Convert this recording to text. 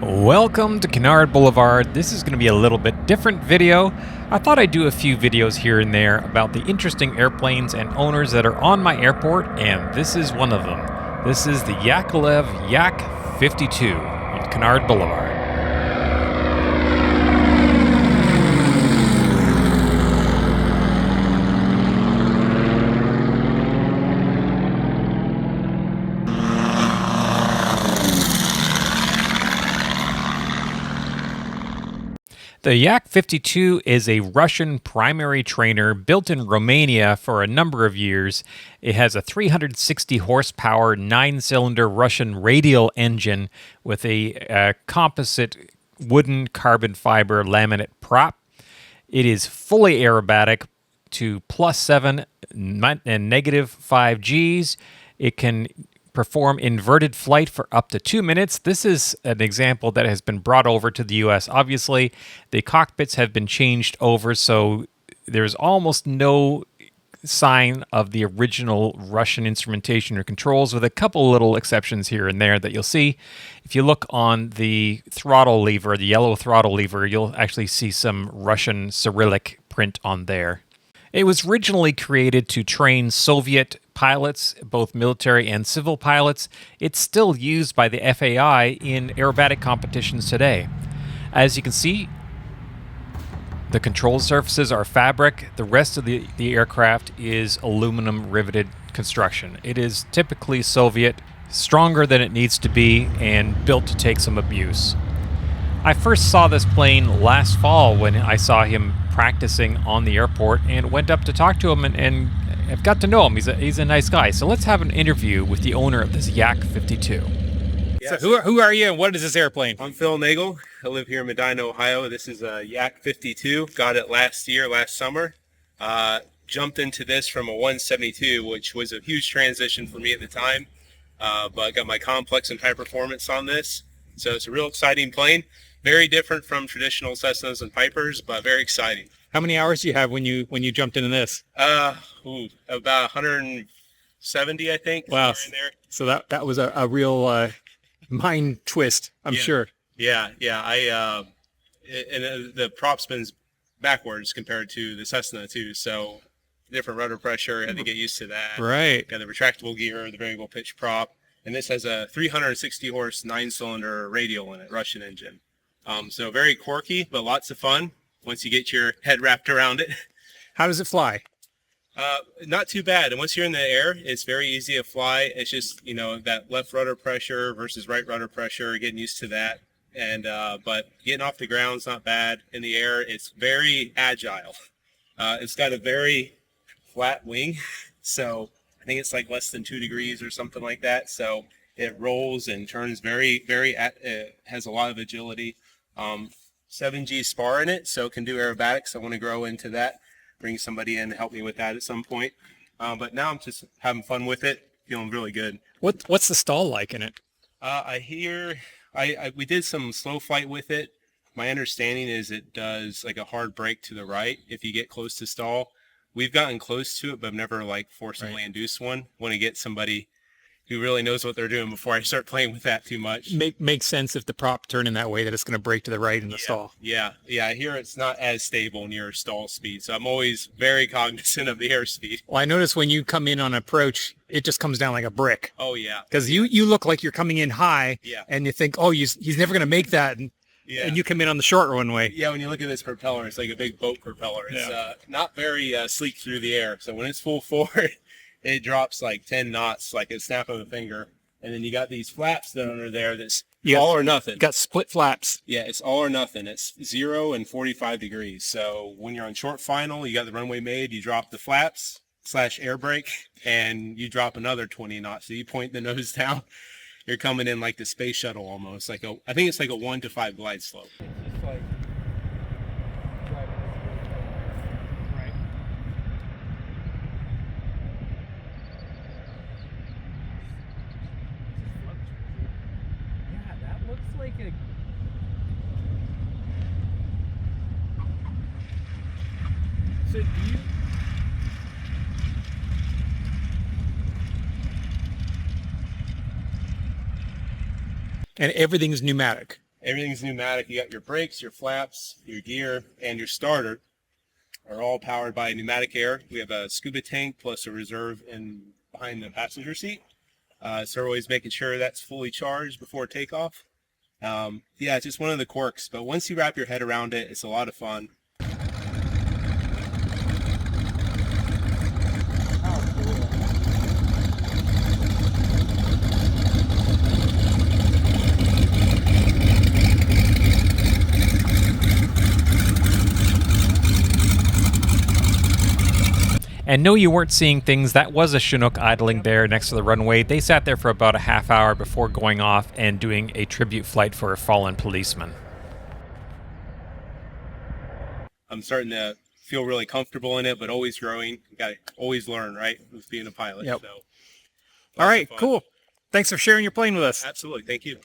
Welcome to Kennard Boulevard. This is going to be a little bit different video. I thought I'd do a few videos here and there about the interesting airplanes and owners that are on my airport, and this is one of them. This is the Yakovlev Yak-52 on Kennard Boulevard. The Yak-52 is a Russian primary trainer built in Romania for a number of years. It has a 360 horsepower, 9-cylinder Russian radial engine with a composite wooden carbon fiber laminate prop. It is fully aerobatic to +7 and -5 Gs. It can perform inverted flight for up to 2 minutes. This is an example that has been brought over to the US. Obviously, the cockpits have been changed over, so there's almost no sign of the original Russian instrumentation or controls, with a couple little exceptions here and there that you'll see. If you look on the throttle lever, the yellow throttle lever, you'll actually see some Russian Cyrillic print on there. It was originally created to train Soviet pilots, both military and civil pilots. It's still used by the FAI in aerobatic competitions today. As you can see, the control surfaces are fabric. The rest of the aircraft is aluminum riveted construction. It is typically Soviet, stronger than it needs to be, and built to take some abuse. I first saw this plane last fall when I saw him practicing on the airport and went up to talk to him and I've got to know him. He's a nice guy. So let's have an interview with the owner of this Yak-52. Yeah, so who are you and what is this airplane? I'm Phil Nagel. I live here in Medina, Ohio. This is a Yak-52. Got it last summer. Jumped into this from a 172, which was a huge transition for me at the time. But I got my complex and high performance on this. So it's a real exciting plane. Very different from traditional Cessnas and Pipers, but very exciting. How many hours do you have when you jumped into this? About 170, I think. Wow. In there. So that was a real mind twist, I'm sure. Yeah. And the prop spins backwards compared to the Cessna too. So different rudder pressure. Had to get used to that. Right. Got the retractable gear, the variable pitch prop, and this has a 360 horse 9-cylinder radial in it, Russian engine. So very quirky, but lots of fun once you get your head wrapped around it. How does it fly? Not too bad. And once you're in the air, it's very easy to fly. It's just, that left rudder pressure versus right rudder pressure, getting used to that. And but getting off the ground's not bad. In the air, it's very agile. It's got a very flat wing, so I think it's like less than 2 degrees or something like that. So it rolls and turns very, has a lot of agility. 7G spar in it, so it can do aerobatics. I want to grow into that, bring somebody in to help me with that at some point. But now I'm just having fun with it, feeling really good. What's the stall like in it? I hear we did some slow flight with it. My understanding is it does like a hard brake to the right if you get close to stall. We've gotten close to it, but I've never forcibly induced one. Want to get somebody who really knows what they're doing before I start playing with that too much. Makes sense if the prop turn in that way that it's going to brake to the right in the stall. Yeah. I hear it's not as stable near stall speed, so I'm always very cognizant of the airspeed. Well, I notice when you come in on approach, it just comes down like a brick. Oh yeah. Because you look like you're coming in high, and you think, oh, he's never going to make that, and you come in on the short runway. Yeah, when you look at this propeller, it's like a big boat propeller. It's not very sleek through the air. So when it's full forward, it drops like 10 knots, like a snap of a finger. And then you got these flaps that are under there that's all or nothing. You got split flaps. Yeah, it's all or nothing. It's 0 and 45 degrees. So when you're on short final, you got the runway made, you drop the flaps / air brake, and you drop another 20 knots. So you point the nose down. You're coming in like the space shuttle almost. I think it's like a 1 to 5 glide slope. So do you... And everything's pneumatic. Everything's pneumatic. You got your brakes, your flaps, your gear, and your starter are all powered by pneumatic air. We have a scuba tank plus a reserve behind the passenger seat. So we're always making sure that's fully charged before takeoff. Yeah, it's just one of the quirks, but once you wrap your head around it, it's a lot of fun. And no, you weren't seeing things. That was a Chinook idling there next to the runway. They sat there for about a half hour before going off and doing a tribute flight for a fallen policeman. I'm starting to feel really comfortable in it, but always growing. You got to always learn, right? With being a pilot. Yep. So, All right, cool. Thanks for sharing your plane with us. Absolutely. Thank you.